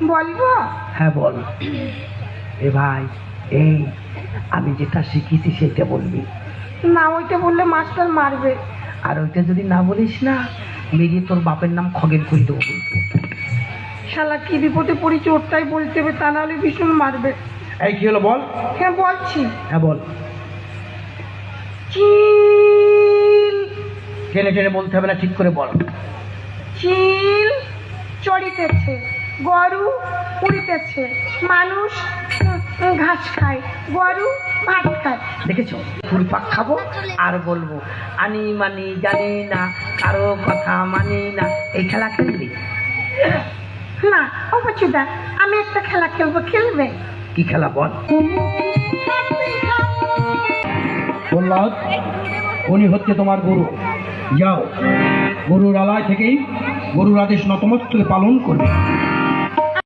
বলবো? হ্যাঁ বল। এ ভাই, এই আমি যেটা শিখেছি সেটা বলবি। না, ওইটা বললে মাস্টার মারবে। আর ওইটা যদি না বলিস না, মেরে তোর বাপের নাম খগেন করে দেবো কিন্তু। শালা কি বিপদে পড়েছি ওরটাই বলতে হবে, তা নাহলে ভীষণ মারবে। এই কি হলো বল? হ্যাঁ বলছি। হ্যাঁ বল। চিল টেনে টেনে বলতে হবে না, ঠিক করে বল। চিল চড়িতেছে, গরু উড়িতেছে, মানুষ ঘাস খায়, গরু ভাত খায়। দেখেছো, ফুলপাক খাবো আর বলবো আনি মানি জানি না, কারো কথা মানি না। এই খেলা খেলবি? না ও বচুদা, আমি একটা খেলা খেলবো, খেলবে? কি খেলা বল? প্রহ্লাদ, উনি হচ্ছে তোমার গুরু। যাও, গরুর আলায় থেকেই গরুর আদেশ নতমস্তকে পালন করবে।